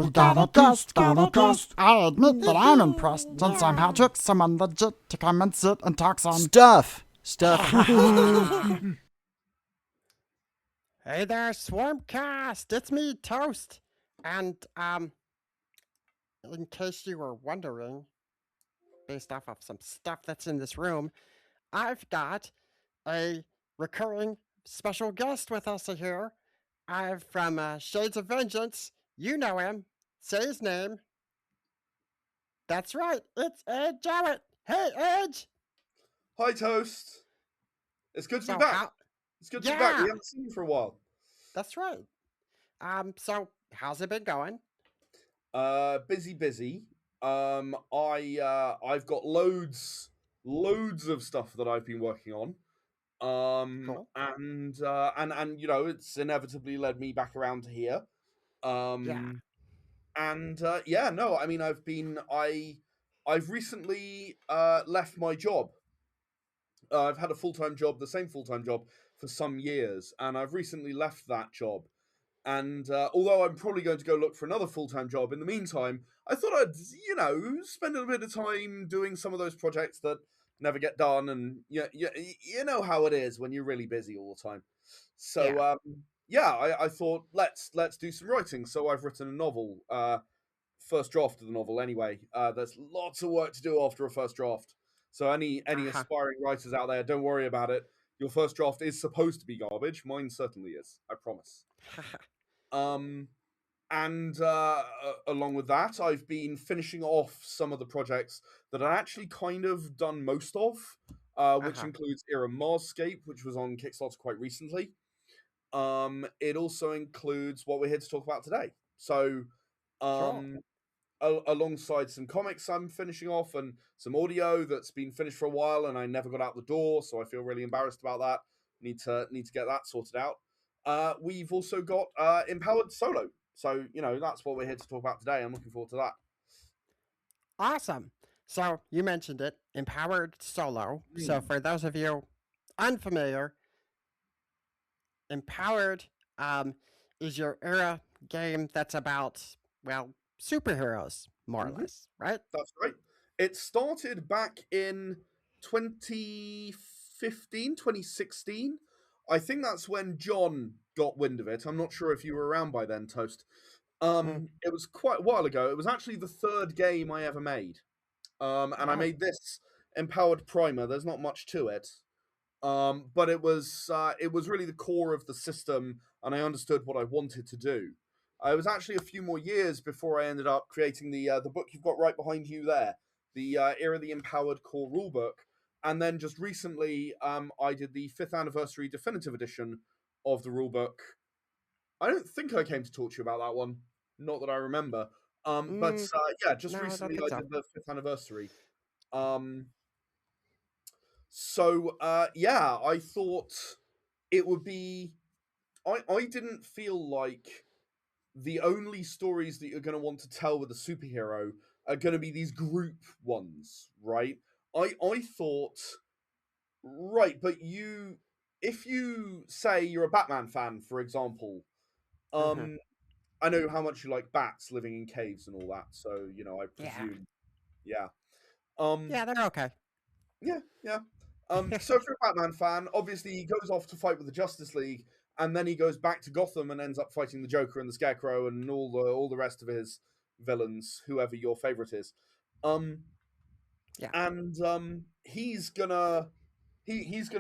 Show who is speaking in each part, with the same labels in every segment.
Speaker 1: We got a guest, got a guest. I admit that I'm impressed. Since I'm Patrick, someone legit to come and sit and talk some
Speaker 2: Stuff.
Speaker 3: Hey there, Swarmcast! It's me, Toast! And, in case you were wondering, based off of some stuff that's in this room, I've got a recurring special guest with us here. I've from Shades of Vengeance. You know him. Say his name. That's right, it's Ed Jarrett. Hey, Edge!
Speaker 4: Hi, Toast. It's good to
Speaker 3: So
Speaker 4: be back.
Speaker 3: how-
Speaker 4: It's good to be back. We
Speaker 3: Yeah.
Speaker 4: haven't seen you for a while.
Speaker 3: That's right. So how's it been going?
Speaker 4: Busy. I've got loads of stuff that I've been working on.
Speaker 3: Cool.
Speaker 4: And you know, it's inevitably led me back around to here.
Speaker 3: Yeah.
Speaker 4: Yeah, no, I mean, I've recently left my job. I've had a full-time job, the same full-time job for some years, and I've recently left that job. And although I'm probably going to go look for another full-time job in the meantime, I thought I'd, spend a bit of time doing some of those projects that never get done, and you know how it is when you're really busy all the time. So I thought let's do some writing. So I've written a novel, first draft of the novel anyway. There's lots of work to do after a first draft. So any aspiring writers out there, don't worry about it. Your first draft is supposed to be garbage. Mine certainly is. I promise. Along with that, I've been finishing off some of the projects that I actually kind of done most of, which includes Era Marscape, which was on Kickstarter quite recently. It also includes what we're here to talk about today. So, alongside some comics I'm finishing off and some audio that's been finished for a while and I never got out the door, so I feel really embarrassed about that. Need to get that sorted out. We've also got Empowered Solo. So, that's what we're here to talk about today. I'm looking forward to that.
Speaker 3: Awesome. So you mentioned it, Empowered Solo. So for those of you unfamiliar, Empowered is your era game that's about, well, superheroes, more or less, right?
Speaker 4: That's right. It started back in 2015, 2016. I think that's when John got wind of it. I'm not sure if you were around by then, Toast. It was quite a while ago. It was actually the third game I ever made. I made this Empowered Primer. There's not much to it. But it was really the core of the system, and I understood what I wanted to do. It was actually a few more years before I ended up creating the book you've got right behind you there, the Era of the Empowered core rulebook, and then just recently I did the 5th anniversary definitive edition of the rulebook. I don't think I came to talk to you about that one, not that I remember. Just
Speaker 3: No, I don't
Speaker 4: recently
Speaker 3: think
Speaker 4: I
Speaker 3: so.
Speaker 4: did the 5th anniversary. I thought it would be. I didn't feel like the only stories that you're going to want to tell with a superhero are going to be these group ones, right? I thought, right, but if you say you're a Batman fan, for example, I know how much you like bats living in caves and all that, so I presume, yeah.
Speaker 3: Yeah, they're okay.
Speaker 4: Yeah. So if you're a Batman fan, obviously he goes off to fight with the Justice League, and then he goes back to Gotham and ends up fighting the Joker and the Scarecrow and all the rest of his villains, whoever your favorite is. He's gonna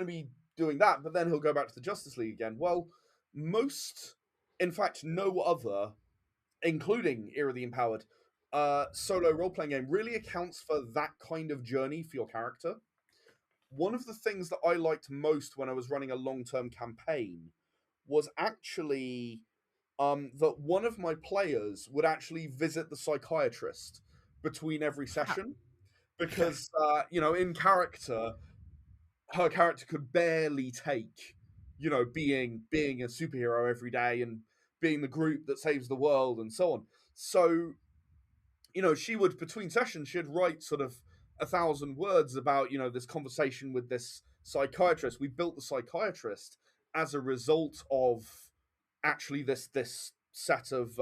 Speaker 4: be doing that, but then he'll go back to the Justice League again. Well, in fact, no other, including Era of the Empowered, solo role playing game really accounts for that kind of journey for your character. One of the things that I liked most when I was running a long-term campaign was actually that one of my players would actually visit the psychiatrist between every session because in character, her character could barely take being a superhero every day and being the group that saves the world and so on. So she would, between sessions, she'd write sort of 1,000 words about this conversation with this psychiatrist. We built the psychiatrist as a result of actually this set of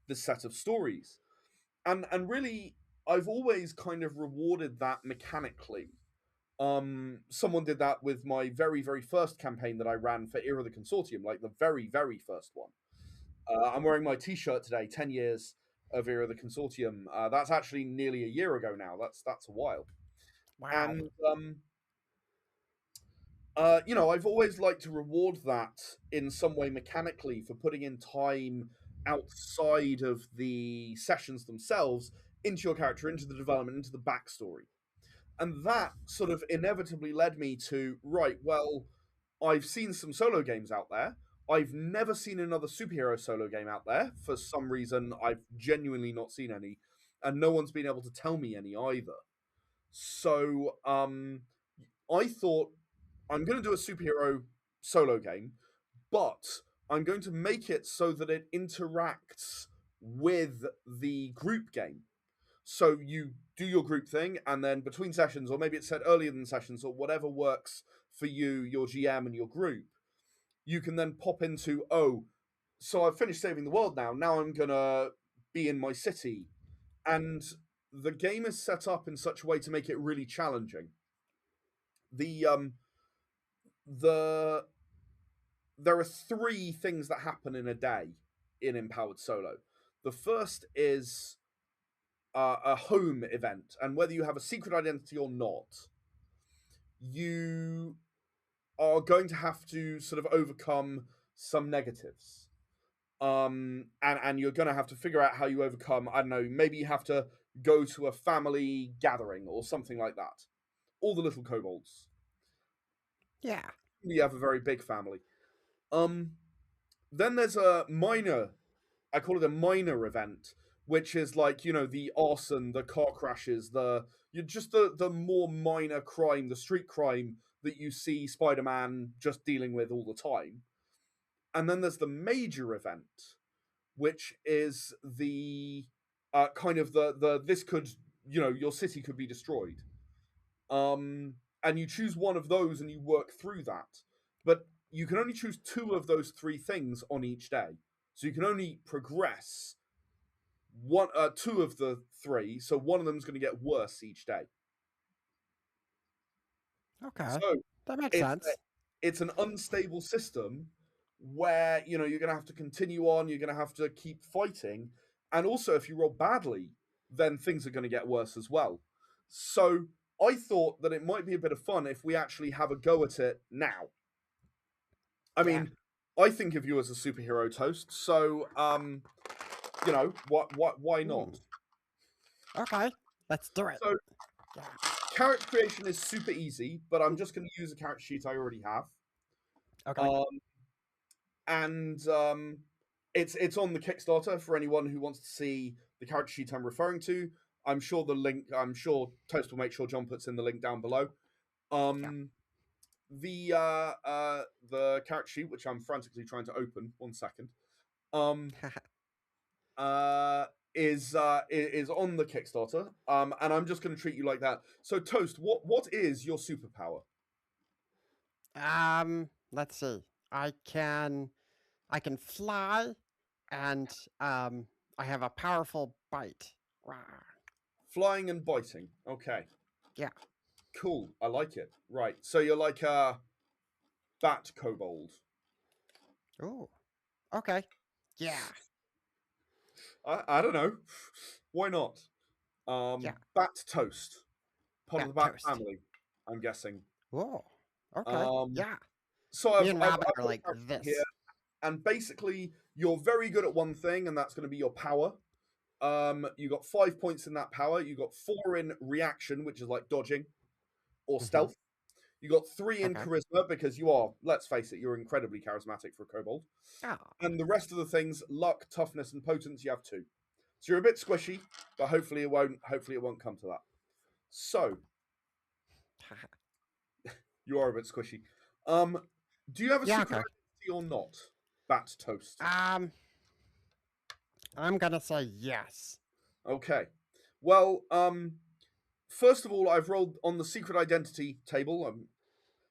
Speaker 4: this set of stories. And really, I've always kind of rewarded that mechanically. Someone did that with my very, very first campaign that I ran for Era of the Consortium, like the very, very first one. I'm wearing my T-shirt today, 10 years of Era of the Consortium. That's actually nearly a year ago now. That's a while.
Speaker 3: Wow.
Speaker 4: And I've always liked to reward that in some way mechanically for putting in time outside of the sessions themselves into your character, into the development, into the backstory. And that sort of inevitably led me to, right, well, I've seen some solo games out there. I've never seen another superhero solo game out there. For some reason, I've genuinely not seen any, and no one's been able to tell me any either. So I thought, I'm going to do a superhero solo game, but I'm going to make it so that it interacts with the group game. So you do your group thing, and then between sessions, or maybe it's set earlier than sessions, or whatever works for you, your GM, and your group, you can then pop into, oh, so I've finished saving the world now. Now I'm going to be in my city. And the game is set up in such a way to make it really challenging. There are three things that happen in a day in Empowered Solo. The first is a home event, and whether you have a secret identity or not, you are going to have to sort of overcome some negatives. And you're going to have to figure out how you overcome, I don't know, maybe you have to go to a family gathering or something like that. All the little kobolds.
Speaker 3: Yeah.
Speaker 4: We have a very big family. Then there's a minor, I call it a minor event, which is like, the arson, the car crashes, the more minor crime, the street crime that you see Spider-Man just dealing with all the time. And then there's the major event, which is the kind of this could, your city could be destroyed. And you choose one of those and you work through that. But you can only choose two of those three things on each day. So you can only progress two of the three, so one of them is going to get worse each day.
Speaker 3: Okay.
Speaker 4: So
Speaker 3: that makes sense.
Speaker 4: It's an unstable system where, you're going to have to continue on, you're going to have to keep fighting, and also if you roll badly, then things are going to get worse as well. So I thought that it might be a bit of fun if we actually have a go at it now. I mean, I think of you as a superhero, Toast, so why not?
Speaker 3: Okay, let's do it.
Speaker 4: So, character creation is super easy, but I'm just going to use a character sheet I already have.
Speaker 3: Okay.
Speaker 4: It's on the Kickstarter for anyone who wants to see the character sheet I'm referring to. I'm sure Toast will make sure John puts in the link down below. The character sheet, which I'm frantically trying to open, 1 second, is on the Kickstarter, and I'm just going to treat you like that. So, Toast, what is your superpower?
Speaker 3: Let's see. I can fly, and I have a powerful bite.
Speaker 4: Flying and biting. Okay.
Speaker 3: Yeah.
Speaker 4: Cool. I like it. Right. So you're like a bat kobold.
Speaker 3: Oh. Okay. Yeah.
Speaker 4: I don't know. Why not? Bat Toast. Part of the Bat family, I'm guessing.
Speaker 3: Oh. Okay. Yeah.
Speaker 4: So
Speaker 3: Me and Rabbit are like this.
Speaker 4: Here, and basically, you're very good at one thing, and that's going to be your power. You got 5 points in that power. You got 4 in reaction, which is like dodging or stealth. You got 3 in charisma because you are, let's face it, you're incredibly charismatic for a kobold.
Speaker 3: Oh.
Speaker 4: And the rest of the things, luck, toughness, and potence, you have 2. So you're a bit squishy, but hopefully it won't come to that. So you are a bit squishy. Do you have a secret identity or not, Bat Toast?
Speaker 3: I'm gonna say yes.
Speaker 4: Okay. Well, first of all, I've rolled on the secret identity table.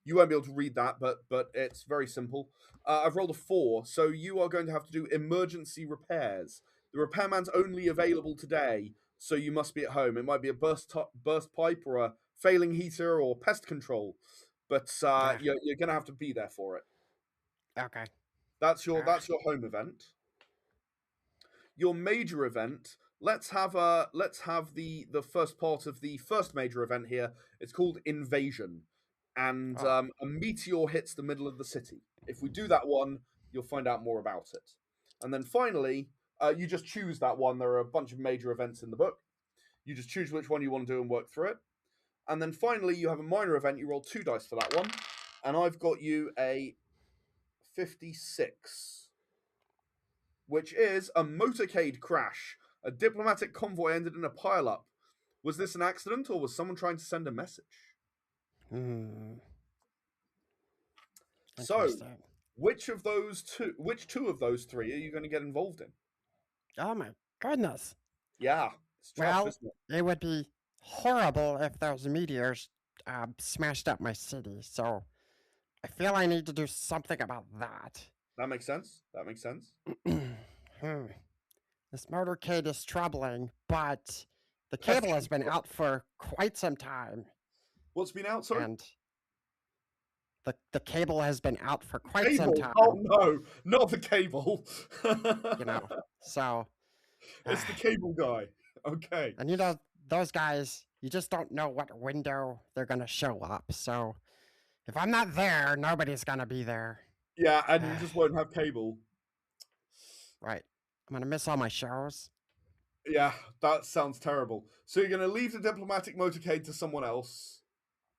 Speaker 4: You won't be able to read that, but it's very simple. I've rolled a 4, so you are going to have to do emergency repairs. The repairman's only available today, so you must be at home. It might be a burst pipe or a failing heater or pest control, but you're going to have to be there for it.
Speaker 3: Okay.
Speaker 4: That's your home event. Your major event. Let's have the first part of the first major event here. It's called Invasion, and a meteor hits the middle of the city. If we do that one, you'll find out more about it. And then finally, you just choose that one. There are a bunch of major events in the book. You just choose which one you want to do and work through it. And then finally, you have a minor event. You roll 2 dice for that one, and I've got you a 56, which is a motorcade crash. A diplomatic convoy ended in a pileup. Was this an accident, or was someone trying to send a message? So, which two of those three are you going to get involved in?
Speaker 3: Oh my goodness.
Speaker 4: Yeah. It's tough, isn't it?
Speaker 3: It would be horrible if those meteors smashed up my city, so I feel I need to do something about that.
Speaker 4: That makes sense. That makes sense.
Speaker 3: This motorcade is troubling, but the cable has been out for quite some time.
Speaker 4: What's been out, sorry?
Speaker 3: And the cable has been out for quite some time.
Speaker 4: Oh no, not the cable.
Speaker 3: So
Speaker 4: it's the cable guy. Okay.
Speaker 3: And those guys, you just don't know what window they're gonna show up. So if I'm not there, nobody's gonna be there.
Speaker 4: Yeah, and you just won't have cable.
Speaker 3: Right. I'm gonna miss all my shows.
Speaker 4: Yeah, that sounds terrible. So you're gonna leave the diplomatic motorcade to someone else.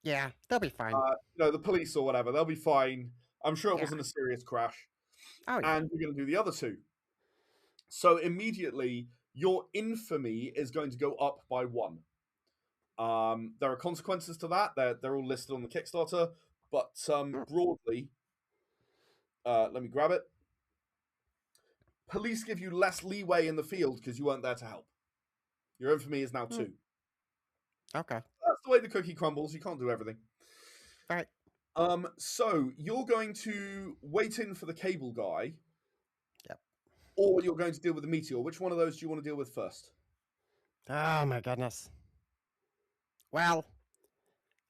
Speaker 3: Yeah, they'll be fine.
Speaker 4: The police or whatever, they'll be fine. I'm sure it wasn't a serious crash.
Speaker 3: Oh, yeah.
Speaker 4: And you're going to do the other two. So immediately, your infamy is going to go up by 1. There are consequences to that. They're all listed on the Kickstarter. But broadly, let me grab it. Police give you less leeway in the field because you weren't there to help. Your infamy is now 2.
Speaker 3: Okay.
Speaker 4: That's the way the cookie crumbles. You can't do everything.
Speaker 3: All right.
Speaker 4: So you're going to wait in for the cable guy.
Speaker 3: Yep.
Speaker 4: Or you're going to deal with the meteor. Which one of those do you want to deal with first?
Speaker 3: Oh my goodness. Well,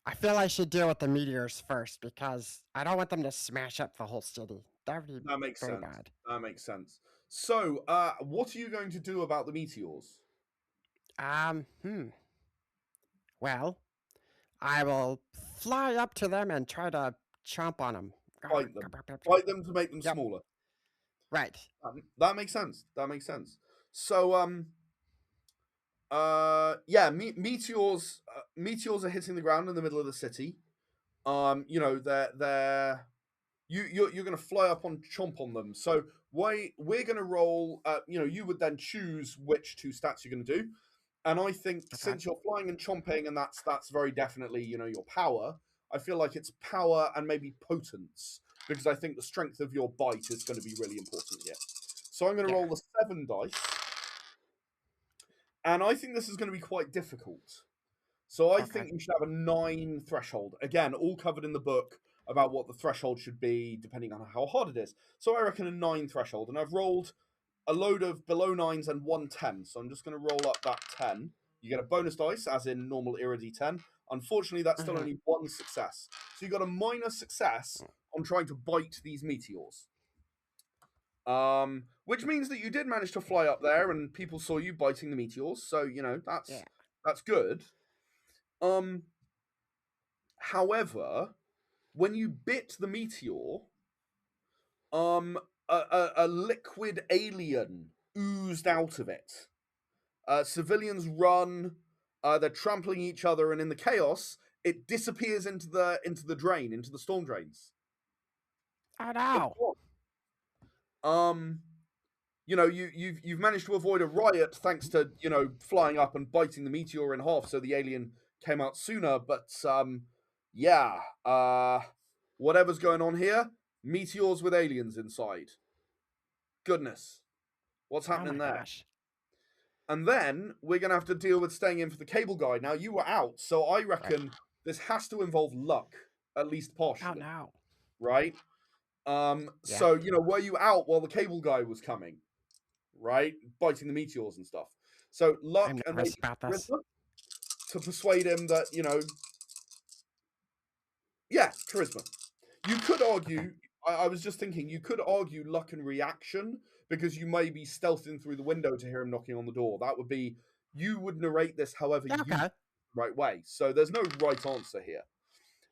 Speaker 3: I feel I should deal with the meteors first because I don't want them to smash up the whole city. That
Speaker 4: makes
Speaker 3: very
Speaker 4: sense.
Speaker 3: bad.
Speaker 4: That makes sense. So, what are you going to do about the meteors?
Speaker 3: Well, I will fly up to them and try to chomp on them.
Speaker 4: Fight them. Fight them to make them smaller.
Speaker 3: Right.
Speaker 4: That makes sense. That makes sense. So, meteors are hitting the ground in the middle of the city. You're going to fly up on chomp on them. So we're going to roll. You would then choose which 2 stats you're going to do. And I think since you're flying and chomping, and that's very definitely, your power, I feel like it's power and maybe potence, because I think the strength of your bite is going to be really important here. So I'm going to roll the 7 dice. And I think this is going to be quite difficult. So I think you should have a 9 threshold. Again, all covered in the book about what the threshold should be, depending on how hard it is. So I reckon a 9 threshold. And I've rolled a load of below 9s and 1 10. So I'm just going to roll up that 10. You get a bonus dice, as in normal Era D10. Unfortunately, that's still only 1 success. So you got a minor success on trying to bite these meteors. Which means that you did manage to fly up there and people saw you biting the meteors. So, that's good. However, when you bit the meteor, a liquid alien oozed out of it. Civilians run, they're trampling each other, and in the chaos, it disappears into the drain, into the storm drains.
Speaker 3: Oh
Speaker 4: no! You've managed to avoid a riot thanks to flying up and biting the meteor in half, so the alien came out sooner. But whatever's going on here, meteors with aliens inside. Goodness, what's happening there?
Speaker 3: Gosh.
Speaker 4: And then we're going to have to deal with staying in for the cable guy. Now, you were out, so I reckon this has to involve luck, at least partially.
Speaker 3: Oh, no.
Speaker 4: Right? So, were you out while the cable guy was coming? right? Biting the meteors and stuff. So luck
Speaker 3: I'm
Speaker 4: and
Speaker 3: nervous
Speaker 4: maybe
Speaker 3: about this.
Speaker 4: charisma to persuade him that, yeah, charisma. You could argue, I was just thinking, you could argue luck and reaction because you may be stealthing through the window to hear him knocking on the door. That would be, you would narrate this however you
Speaker 3: Okay.
Speaker 4: right way. So there's no right answer here.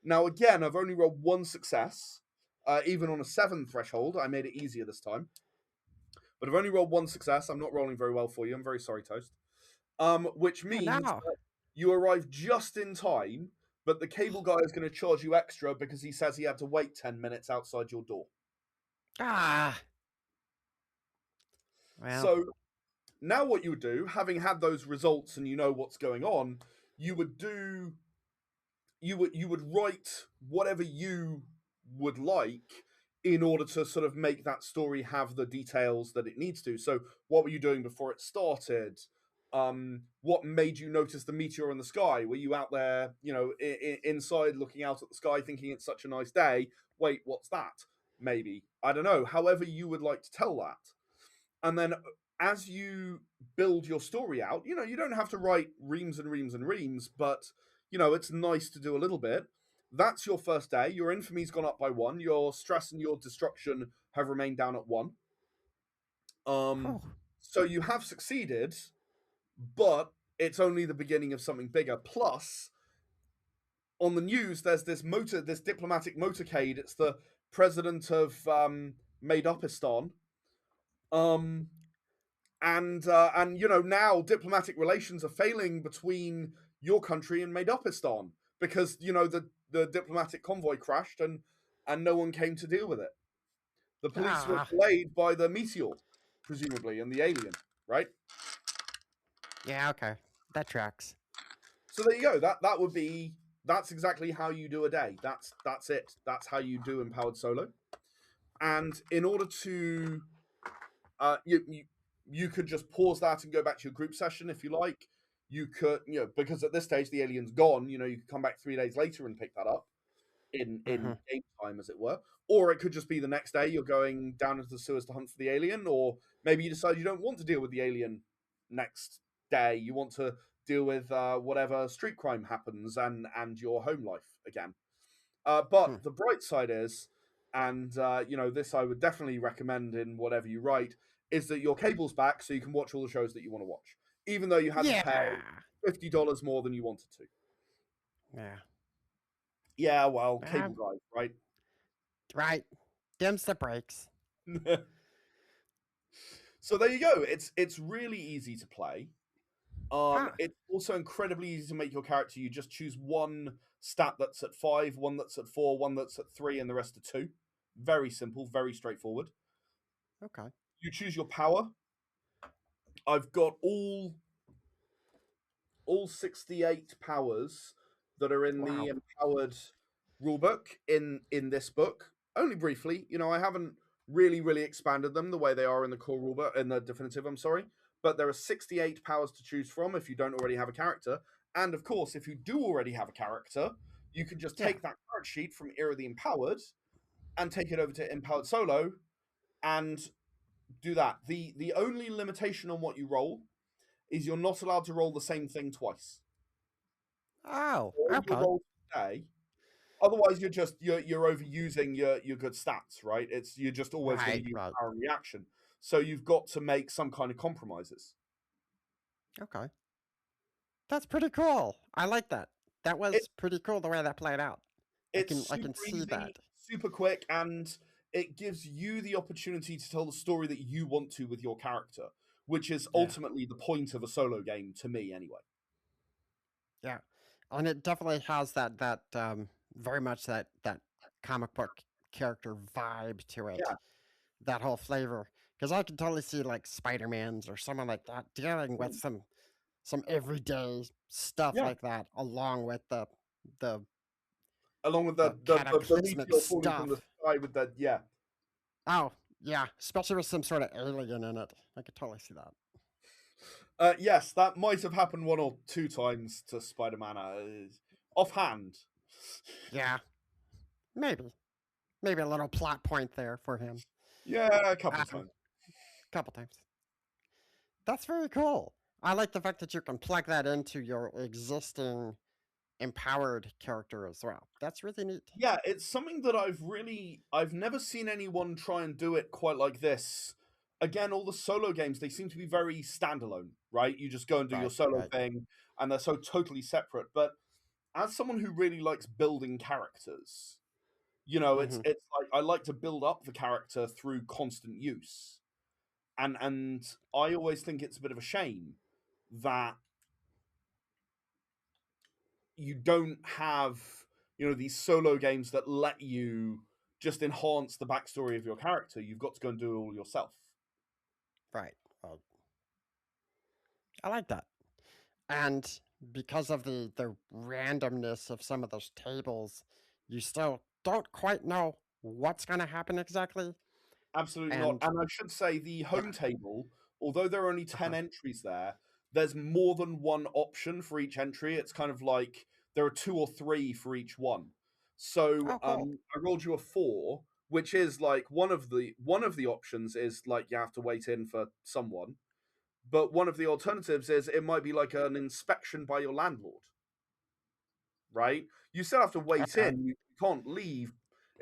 Speaker 4: Now, again, I've only rolled one success. Even on a 7 threshold, I made it easier this time. But I've only rolled one success. I'm not rolling very well for you. I'm very sorry, Toast. Which
Speaker 3: Oh,
Speaker 4: means
Speaker 3: no.
Speaker 4: that you arrive just in time, but the cable guy is going to charge you extra because he says he had to wait 10 minutes outside your door.
Speaker 3: Ah. Well,
Speaker 4: So now what you would do, having had those results and you know what's going on, you would do you would write whatever you would like in order to sort of make that story have the details that it needs to. So what were you doing before it started? What made you notice the meteor in the sky? Were you out there, inside looking out at the sky thinking it's such a nice day? Wait, what's that? Maybe. I don't know. However you would like to tell that. And then as you build your story out, you don't have to write reams and reams and reams, but it's nice to do a little bit. That's your first day. Your infamy's gone up by 1. Your stress and your destruction have remained down at 1.
Speaker 3: oh,
Speaker 4: So you have succeeded, but it's only the beginning of something bigger. Plus, on the news, there's this diplomatic motorcade. It's the president of Made-Upistan. And now diplomatic relations are failing between your country and Made-Upistan because the diplomatic convoy crashed and no one came to deal with it. The police were
Speaker 3: Ah.
Speaker 4: delayed by the meteor, presumably, and the alien, right?
Speaker 3: Yeah, okay. That tracks.
Speaker 4: So there you go. That's exactly how you do a day. That's it. That's how you do Empowered Solo. And in order to you could just pause that and go back to your group session if you like. You could, because at this stage the alien's gone, you could come back 3 days later and pick that up in
Speaker 3: Mhm.
Speaker 4: game time, as it were. Or it could just be the next day you're going down into the sewers to hunt for the alien, or maybe you decide you don't want to deal with the alien next day. You want to deal with whatever street crime happens and your home life again. But the bright side is, and this I would definitely recommend in whatever you write, is that your cable's back so you can watch all the shows that you want to watch, even though you had to pay
Speaker 3: Yeah.
Speaker 4: $50 more than you wanted to.
Speaker 3: Yeah.
Speaker 4: Yeah, well, cable guys, right?
Speaker 3: Right. Dims the brakes.
Speaker 4: So there you go. It's really easy to play.
Speaker 3: Ah.
Speaker 4: It's also incredibly easy to make your character. You just choose one stat that's at 5, one that's at 4, one that's at 3, and the rest are 2. Very simple, very straightforward.
Speaker 3: Okay.
Speaker 4: You choose your power. I've got all 68 powers that are in
Speaker 3: Wow.
Speaker 4: the empowered rulebook in this book. Only briefly, I haven't really expanded them the way they are in the core rulebook, in the definitive. I'm sorry, but there are 68 powers to choose from if you don't already have a character. And of course, if you do already have a character, you can just take that character sheet from Era of the Empowered and take it over to Empowered Solo and do that. The only limitation on what you roll is you're not allowed to roll the same thing twice.
Speaker 3: Oh,
Speaker 4: All
Speaker 3: okay.
Speaker 4: your rolls today. Otherwise, you're overusing your good stats, right? You're just always going to use power and reaction. So you've got to make some kind of compromises.
Speaker 3: Okay. That's pretty cool. I like that. That was pretty cool the way that played out. I can see that.
Speaker 4: Super quick, and it gives you the opportunity to tell the story that you want to with your character, which is ultimately the point of a solo game to me, anyway.
Speaker 3: Yeah, and it definitely has that very much that comic book character vibe to it.
Speaker 4: Yeah.
Speaker 3: That whole flavor, because I can totally see like Spider-Man's or someone like that dealing with some everyday stuff like that, along with the
Speaker 4: cataclysmic meteor falling
Speaker 3: stuff
Speaker 4: from the sky with that. Yeah.
Speaker 3: Oh yeah, especially with some sort of alien in it. I could totally see that.
Speaker 4: Yes, that might have happened 1 or 2 times to Spider-Man. Offhand.
Speaker 3: Yeah, maybe a little plot point there for him.
Speaker 4: Yeah, a couple times.
Speaker 3: Couple times. That's very cool. I like the fact that you can plug that into your existing empowered character as well. That's really neat.
Speaker 4: Yeah, it's something that I've never seen anyone try and do it quite like this. Again, all the solo games, they seem to be very standalone, right? You just go and do your
Speaker 3: Right,
Speaker 4: solo
Speaker 3: right.
Speaker 4: thing, and they're so totally separate. But as someone who really likes building characters,
Speaker 3: Hmm.
Speaker 4: it's like I like to build up the character through constant use. And I always think it's a bit of a shame that you don't have these solo games that let you just enhance the backstory of your character. You've got to go and do it all yourself.
Speaker 3: Right. Well, I like that. And because of the randomness of some of those tables, you still don't quite know what's going to happen exactly.
Speaker 4: Absolutely not.
Speaker 3: And
Speaker 4: And I should say the
Speaker 3: yeah,
Speaker 4: home table, although there are only 10
Speaker 3: uh-huh.
Speaker 4: entries there, there's more than one option for each entry. It's kind of like there are two or three for each one. So
Speaker 3: Oh, cool.
Speaker 4: I rolled you a 4, which is like one of the options is like you have to wait in for someone, but one of the alternatives is it might be like an inspection by your landlord, right? You still have to wait
Speaker 3: Okay.
Speaker 4: in. You can't leave.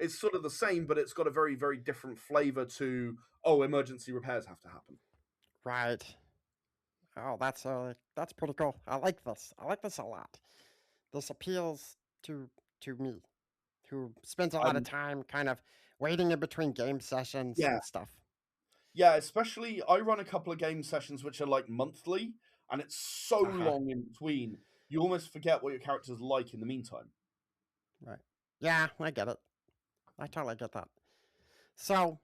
Speaker 4: It's sort of the same, but it's got a very, very different flavor to, oh, emergency repairs have to happen.
Speaker 3: Right. Oh, that's pretty cool. I like this. I like this a lot. This appeals to me, who spends a lot of
Speaker 4: I'm
Speaker 3: time kind of waiting in between game sessions
Speaker 4: Yeah,
Speaker 3: and stuff.
Speaker 4: yeah. Especially, I run a couple of game sessions which are like monthly, and it's so
Speaker 3: Uh-huh.
Speaker 4: long in between. You almost forget what your character's like in the meantime.
Speaker 3: Right. Yeah, I get it. I totally get that. So,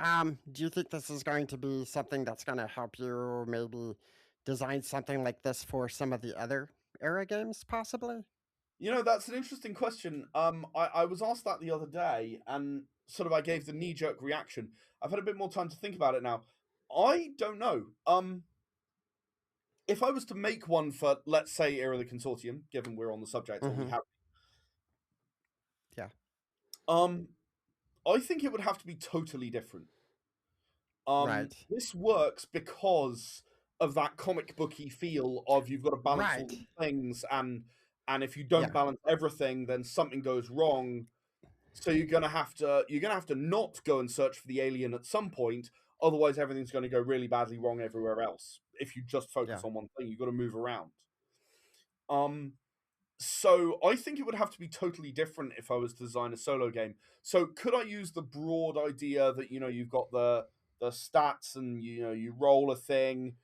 Speaker 3: do you think this is going to be something that's going to help you maybe design something like this for some of the other era games, possibly?
Speaker 4: That's an interesting question. I was asked that the other day, and sort of I gave the knee jerk reaction. I've had a bit more time to think about it now. I don't know. If I was to make one for, let's say, Era of the Consortium, given we're on the subject or we
Speaker 3: Mm-hmm.
Speaker 4: have,
Speaker 3: Yeah.
Speaker 4: um, I think it would have to be totally different.
Speaker 3: Right.
Speaker 4: This works because of that comic booky feel of you've got to balance all
Speaker 3: Right.
Speaker 4: these things, and if you don't
Speaker 3: Yeah.
Speaker 4: balance everything, then something goes wrong. So you're gonna have to not go and search for the alien at some point, otherwise everything's going to go really badly wrong everywhere else. If you just focus
Speaker 3: Yeah.
Speaker 4: on one thing, you've got to move around. Um, so I think it would have to be totally different if I was to design a solo game. So could I use the broad idea that you've got the stats and you roll a thing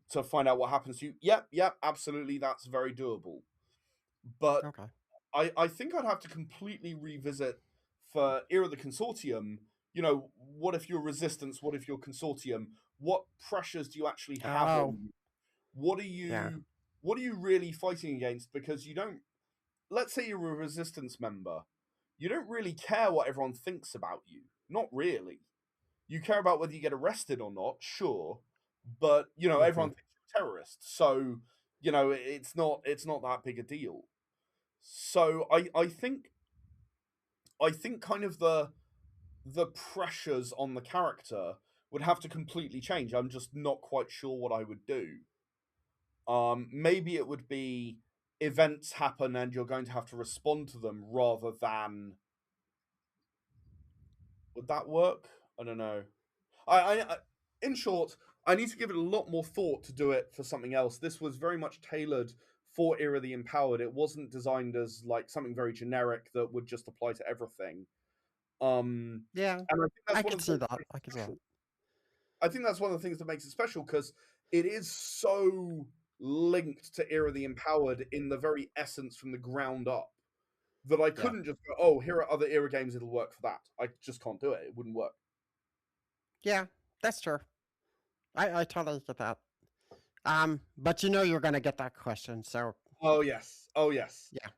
Speaker 4: to find out what happens to you? Yep, absolutely, that's very doable. But
Speaker 3: Okay.
Speaker 4: I think I'd have to completely revisit for Era of the Consortium. What if you're Resistance? What if you're Consortium? What pressures do you actually have on
Speaker 3: Oh,
Speaker 4: you? What are
Speaker 3: yeah.
Speaker 4: you what are you really fighting against? Because you don't. Let's say you're a Resistance member, you don't really care what everyone thinks about you. Not really. You care about whether you get arrested or not, sure, but
Speaker 3: Mm-hmm.
Speaker 4: everyone thinks you're a terrorist, so it's not that big a deal. So I think kind of the pressures on the character would have to completely change. I'm just not quite sure what I would do. Maybe it would be events happen and you're going to have to respond to them rather than. Would that work? I don't know. In short, I need to give it a lot more thought to do it for something else. This was very much tailored for Era the Empowered. It wasn't designed as like something very generic that would just apply to everything.
Speaker 3: Yeah.
Speaker 4: And I think
Speaker 3: I
Speaker 4: that's one
Speaker 3: could
Speaker 4: of the
Speaker 3: see
Speaker 4: things that
Speaker 3: that.
Speaker 4: makes
Speaker 3: I
Speaker 4: it
Speaker 3: could see that.
Speaker 4: special. I think that's one of the things that makes it special because it is so linked to Era the Empowered in the very essence from the ground up that I
Speaker 3: Yeah.
Speaker 4: couldn't just go, oh, here are other Era games that'll work for that. I just can't do it. It wouldn't work.
Speaker 3: Yeah. That's true. I totally get that. But you know you're gonna get that question, so
Speaker 4: Oh yes. Oh yes.
Speaker 3: yeah.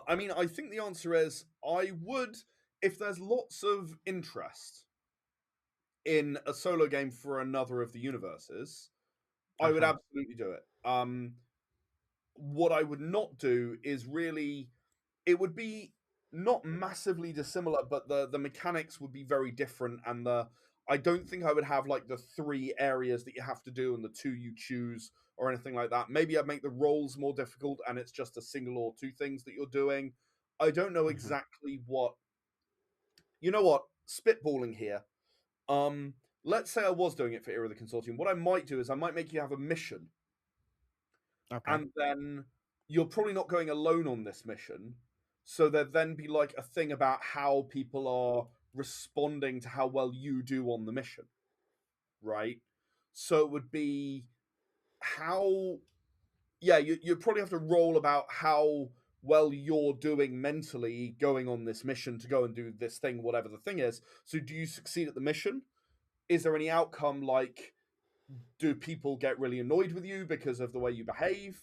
Speaker 4: I mean, I think the answer is I would, if there's lots of interest in a solo game for another of the universes, I would
Speaker 3: Uh-huh.
Speaker 4: absolutely do it. What I would not do is really, it would be not massively dissimilar, but the mechanics would be very different, and I don't think I would have like the 3 areas that you have to do and the 2 you choose or anything like that. Maybe I'd make the roles more difficult and it's just a single or 2 things that you're doing. I don't know
Speaker 3: Hmm.
Speaker 4: exactly what. You know what? Spitballing here. Um, let's say I was doing it for Era of the Consortium. What I might do is I might make you have a mission,
Speaker 3: Okay.
Speaker 4: and then you're probably not going alone on this mission. So there'd then be like a thing about how people are responding to how well you do on the mission, right? So it would be how, yeah, you'd probably have to roll about how well you're doing mentally going on this mission to go and do this thing, whatever the thing is. So do you succeed at the mission? Is there any outcome like, do people get really annoyed with you because of the way you behave?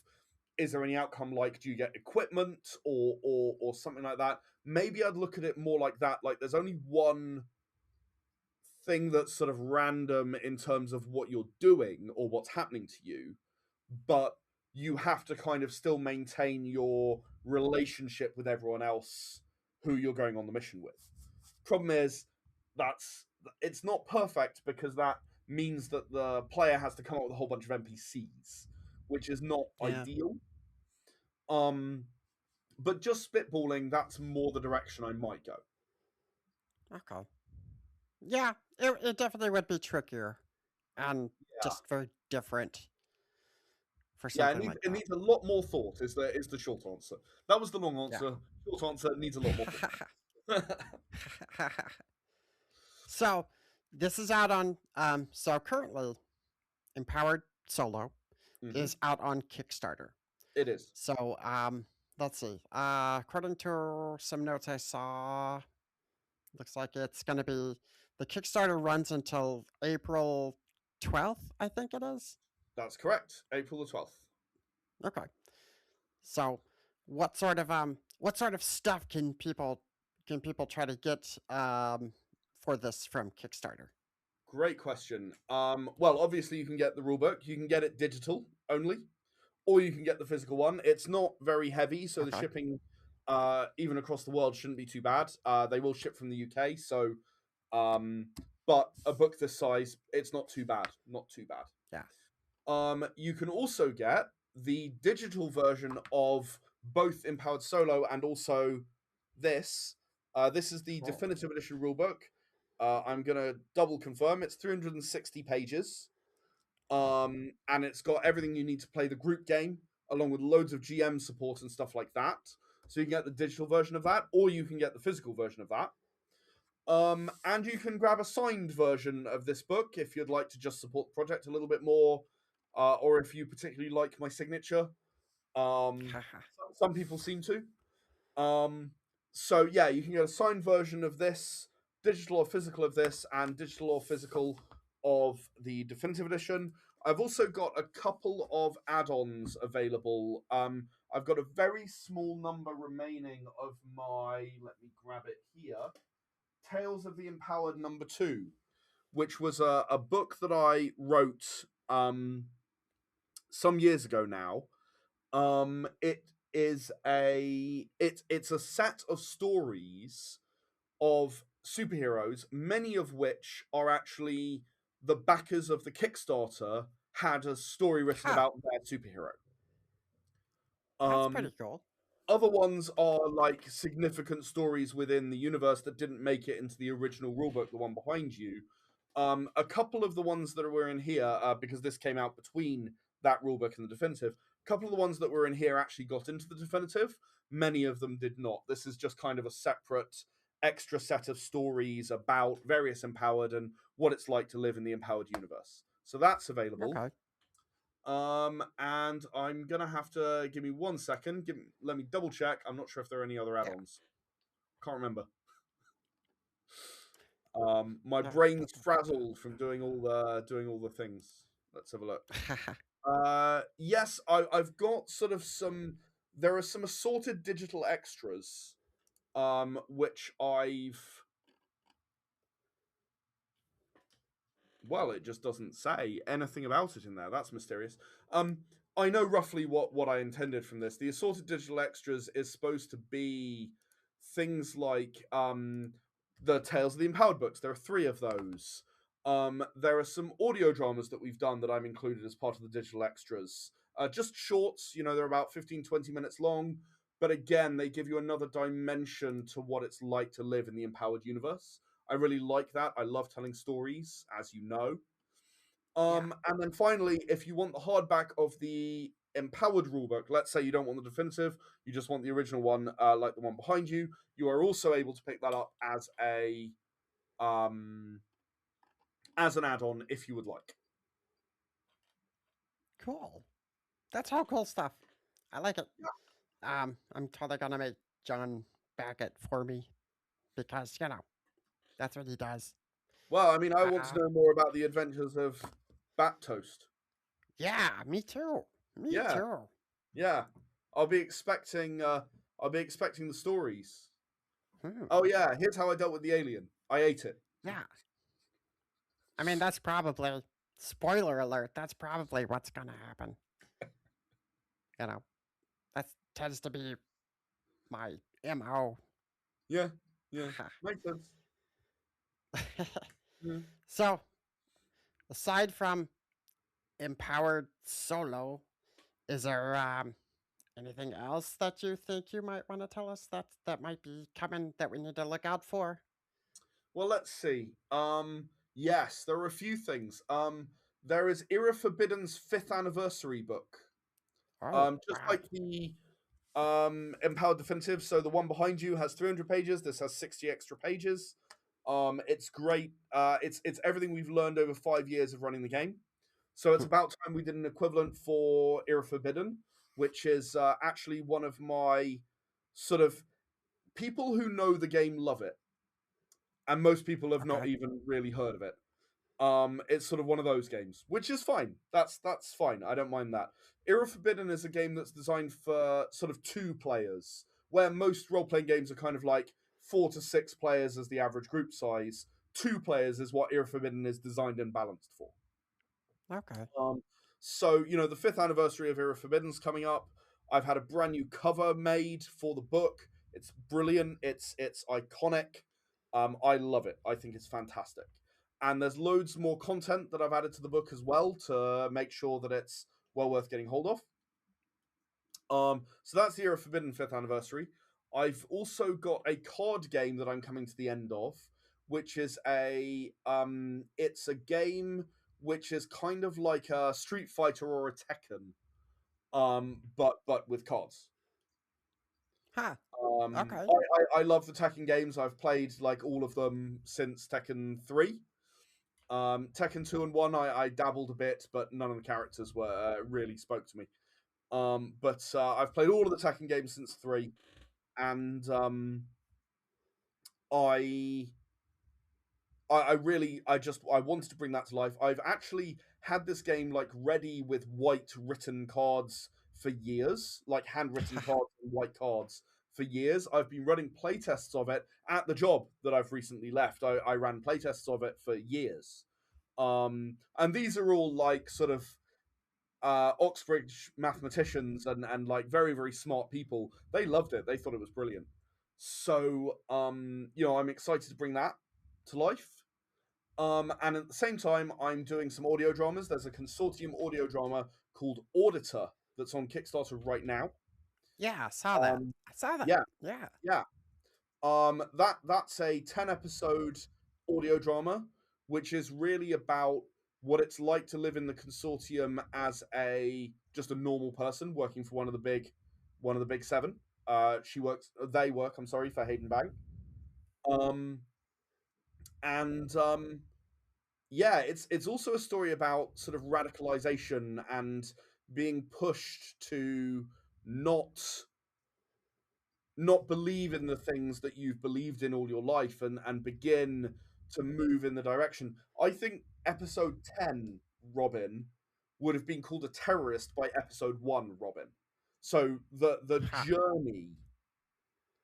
Speaker 4: Is there any outcome like, do you get equipment or something like that? Maybe I'd look at it more like that. Like there's only one thing that's sort of random in terms of what you're doing or what's happening to you, but you have to kind of still maintain your relationship with everyone else who you're going on the mission with. Problem is, that's it's not perfect because that means that the player has to come up with a whole bunch of NPCs, which is not
Speaker 3: Yeah.
Speaker 4: ideal. Um, but just spitballing, that's more the direction I might go.
Speaker 3: Okay. Yeah, it definitely would be trickier and
Speaker 4: Yeah,
Speaker 3: just very different for
Speaker 4: yeah,
Speaker 3: something like
Speaker 4: it
Speaker 3: that.
Speaker 4: needs a lot more thought. Is the short answer? That was the long
Speaker 3: Yeah.
Speaker 4: answer. Short answer needs a lot more thought.
Speaker 3: So this is out on so currently Empowered Solo
Speaker 4: Hmm.
Speaker 3: is out on Kickstarter.
Speaker 4: It is.
Speaker 3: So let's see. According to some notes I saw, looks like it's gonna be the Kickstarter runs until April 12th, I think it is.
Speaker 4: That's correct. April the 12th.
Speaker 3: Okay. So what sort of stuff can people try to get for this from Kickstarter?
Speaker 4: Great question. Well, obviously you can get the rulebook. You can get it digital only, or you can get the physical one. It's not very heavy, so the
Speaker 3: Okay.
Speaker 4: shipping, even across the world, shouldn't be too bad. They will ship from the UK, so, but a book this size, it's not too bad. Not too bad.
Speaker 3: Yeah.
Speaker 4: You can also get the digital version of both Empowered Solo and also this. This is the
Speaker 3: Cool.
Speaker 4: definitive edition rulebook. I'm gonna double confirm. It's 360 pages, and it's got everything you need to play the group game, along with loads of GM support and stuff like that. So you can get the digital version of that, or you can get the physical version of that. And you can grab a signed version of this book if you'd like to just support the project a little bit more, or if you particularly like my signature. Some people seem to. So yeah, you can get a signed version of this, digital or physical of this, and digital or physical of the definitive edition. I've also got a couple of add-ons available. I've got a very small number remaining of my. Let me grab it here. Tales of the Empowered #2, which was a book that I wrote some years ago now. It is it's a set of stories of superheroes, many of which are actually the backers of the Kickstarter had a story written
Speaker 3: Huh.
Speaker 4: about their superhero.
Speaker 3: That's
Speaker 4: Um,
Speaker 3: pretty cool.
Speaker 4: Other ones are like significant stories within the universe that didn't make it into the original rulebook, the one behind you. A couple of the ones that were in here, because this came out between that rulebook and the definitive, a couple of the ones that were in here actually got into the definitive. Many of them did not. This is just kind of a separate extra set of stories about various empowered and what it's like to live in the empowered universe. So that's available.
Speaker 3: Okay.
Speaker 4: And I'm gonna have to give me 1 second. Let me double check. I'm not sure if there are any other add-ons. Can't remember. My
Speaker 3: No,
Speaker 4: brain's
Speaker 3: that's okay.
Speaker 4: frazzled from doing all the things. Let's have a look. Yes, I've got sort of some. There are some assorted digital extras, which I've. Well, it just doesn't say anything about it in there. That's mysterious. I know roughly what I intended from this. The assorted digital extras is supposed to be things like the Tales of the Empowered books. There are 3 of those. There are some audio dramas that we've done that I'm included as part of the digital extras. Just shorts, they're about 15, 20 minutes long. But again, they give you another dimension to what it's like to live in the Empowered universe. I really like that. I love telling stories, as you know. And then finally, if you want the hardback of the Empowered rulebook, let's say you don't want the definitive, you just want the original one, like the one behind you, you are also able to pick that up as an add-on if you would like.
Speaker 3: Cool. That's all cool stuff. I like it. I'm totally gonna make John back it for me because that's what he does.
Speaker 4: Well, I mean, I want to know more about the adventures of Bat Toast.
Speaker 3: Yeah, me too. Me
Speaker 4: Yeah.
Speaker 3: too.
Speaker 4: Yeah, I'll be expecting the stories.
Speaker 3: Hmm.
Speaker 4: Oh yeah, here's how I dealt with the alien. I ate it.
Speaker 3: Yeah. I mean, that's probably, spoiler alert, that's probably what's gonna happen. That tends to be my MO.
Speaker 4: Yeah, makes sense. Yeah.
Speaker 3: So, aside from Empowered Solo, is there anything else that you think you might want to tell us that might be coming that we need to look out for?
Speaker 4: Well, let's see. Yes, there are a few things. There is Era Forbidden's 5th anniversary book. Just
Speaker 3: wow.
Speaker 4: like the Empowered Definitive. So the one behind you has 300 pages. This has 60 extra pages. It's great. It's everything we've learned over 5 years of running the game. So it's about time we did an equivalent for Era Forbidden, which is actually one of my sort of people who know the game love it, and most people have not
Speaker 3: Okay.
Speaker 4: even really heard of it. It's sort of one of those games, which is fine. That's fine. I don't mind that. Era Forbidden is a game that's designed for sort of 2 players, where most role-playing games are kind of like 4 to 6 players as the average group size. 2 players is what Era Forbidden is designed and balanced for.
Speaker 3: Okay.
Speaker 4: So the 5th anniversary of Era Forbidden's coming up. I've had a brand new cover made for the book. It's brilliant. It's iconic. I love it. I think it's fantastic. And there's loads more content that I've added to the book as well to make sure that it's well worth getting hold of. So that's the Era Forbidden 5th anniversary. I've also got a card game that I'm coming to the end of, which is it's a game which is kind of like a Street Fighter or a Tekken, but with cards.
Speaker 3: Huh. Okay.
Speaker 4: I love the Tekken games. I've played like all of them since Tekken 3. Tekken 2 and 1, I dabbled a bit, but none of the characters were really spoke to me. But I've played all of the Tekken games since 3, and I wanted to bring that to life. I've actually had this game like ready with white written cards for years, like handwritten cards and white cards for years. I've been running playtests of it at the job that I've recently left. I ran playtests of it for years. And these are all like sort of Oxbridge mathematicians and like very, very smart people. They loved it. They thought it was brilliant. So I'm excited to bring that to life. And at the same time, I'm doing some audio dramas. There's a consortium audio drama called Auditor that's on Kickstarter right now.
Speaker 3: Yeah, I saw that. I saw that.
Speaker 4: Yeah.
Speaker 3: Yeah.
Speaker 4: That's a 10-episode audio drama, which is really about what it's like to live in the consortium as just a normal person working for one of the big 7. They work for Hayden Bank. It's also a story about sort of radicalization and being pushed to not believe in the things that you've believed in all your life and begin to move in the direction. I think episode 10, Robin, would have been called a terrorist by episode 1, Robin. So the journey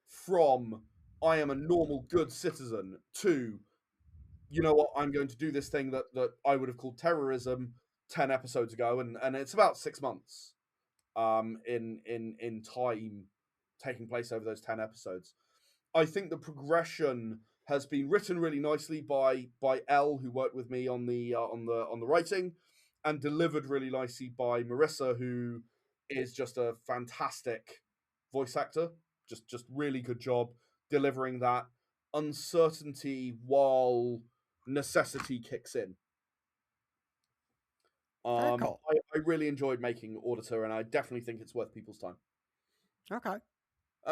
Speaker 4: from I am a normal good citizen to, you know what, I'm going to do this thing that I would have called terrorism 10 episodes ago, and it's about 6 months in time taking place over those 10 episodes. I think the progression has been written really nicely by Elle, who worked with me on the writing, and delivered really nicely by Marissa, who is just a fantastic voice actor. Just really good job delivering that uncertainty while necessity kicks in.
Speaker 3: Very cool.
Speaker 4: I really enjoyed making Auditor, and I definitely think it's worth people's time.
Speaker 3: Okay.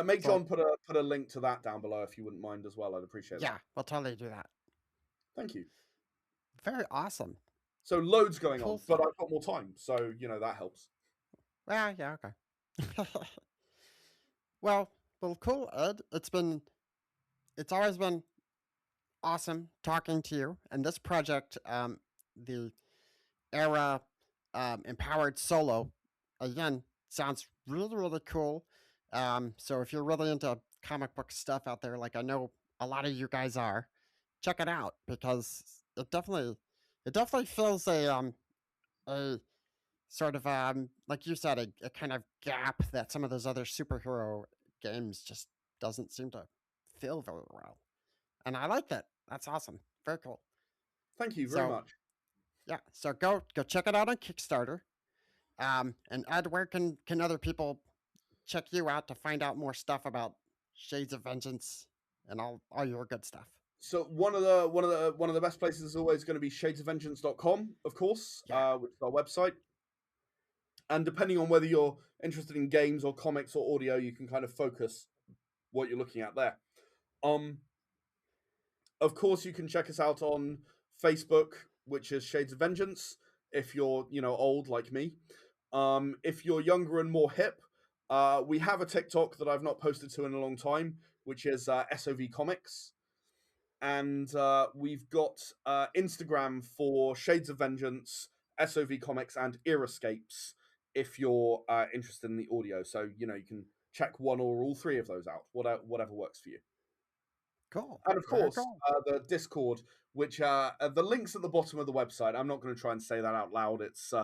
Speaker 4: Make
Speaker 3: So-
Speaker 4: John put a link to that down below if you wouldn't mind as well. I'd appreciate that.
Speaker 3: Yeah, we'll totally do that.
Speaker 4: Thank you.
Speaker 3: Very awesome.
Speaker 4: So loads going
Speaker 3: Cool
Speaker 4: on, but
Speaker 3: stuff.
Speaker 4: I've got more time, so that helps.
Speaker 3: Yeah, okay. well, cool, Ed. It's always been awesome talking to you. And this project, the Era Empowered Solo, again, sounds really, really cool. So if you're really into comic book stuff out there, like I know a lot of you guys are, check it out because it definitely fills a sort of like you said, a kind of gap that some of those other superhero games just doesn't seem to fill very well. And I like that. That's awesome. Very cool.
Speaker 4: Thank you very much.
Speaker 3: Yeah. So go check it out on Kickstarter. And Ed, where can other people check you out to find out more stuff about Shades of Vengeance and all your good stuff?
Speaker 4: So one of the best places is always going to be shadesofvengeance.com, of course,
Speaker 3: Yeah.
Speaker 4: which is our website. And depending on whether you're interested in games or comics or audio, you can kind of focus what you're looking at there. Of course, you can check us out on Facebook, which is Shades of Vengeance, if you're, old like me. If you're younger and more hip, we have a TikTok that I've not posted to in a long time, which is SOV Comics. And we've got Instagram for Shades of Vengeance, SOV Comics, and Earscapes, if you're interested in the audio. So, you can check one or all three of those out, whatever works for you.
Speaker 3: Cool.
Speaker 4: And of course,
Speaker 3: cool.
Speaker 4: the Discord, which the links at the bottom of the website. I'm not going to try and say that out loud. It's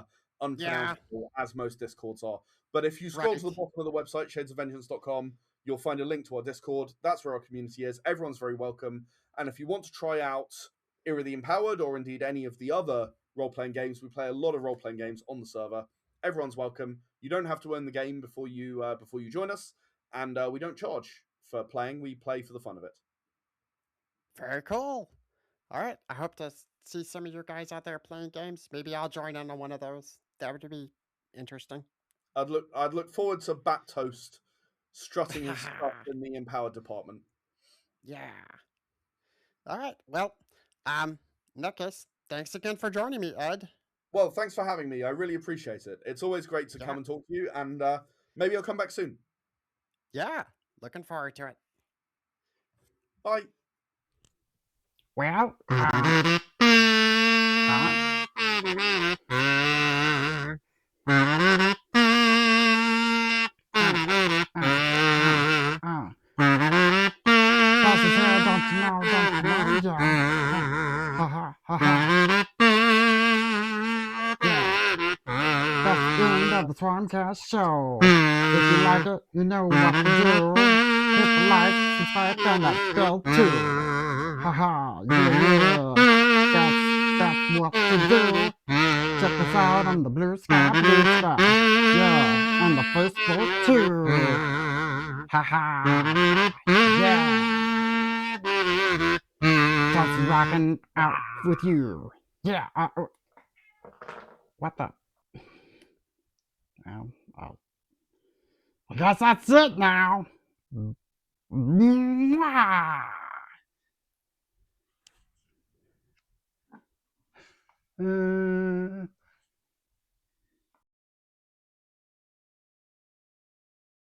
Speaker 4: unpronounceable, as most Discords are. But if you scroll to the bottom of the website, shadesofvengeance.com, you'll find a link to our Discord. That's where our community is. Everyone's very welcome. And if you want to try out Era the Empowered, or indeed any of the other role-playing games, we play a lot of role-playing games on the server. Everyone's welcome. You don't have to own the game before you join us, and we don't charge for playing. We play for the fun of it.
Speaker 3: Very cool. All right. I hope to see some of you guys out there playing games. Maybe I'll join in on one of those. That would be interesting.
Speaker 4: I'd look forward to Bat Toast strutting his stuff in the Empowered department.
Speaker 3: Yeah. All right. Well, in that case, thanks again for joining me, Ed.
Speaker 4: Well, thanks for having me. I really appreciate it. It's always great to come and talk to you, and maybe I'll come back soon.
Speaker 3: Yeah. Looking forward to it.
Speaker 4: Bye.
Speaker 1: Well, That's the end of the Swarmcast show. If you like it, you know what to do. Hit the like, subscribe, and that bell too. Haha, yeah. That's what to do. Check us out on the Blue Sky. Yeah, on the Facebook too. Haha, yeah. Just rocking out with you. Yeah. What the? I guess that's it now. Mwah.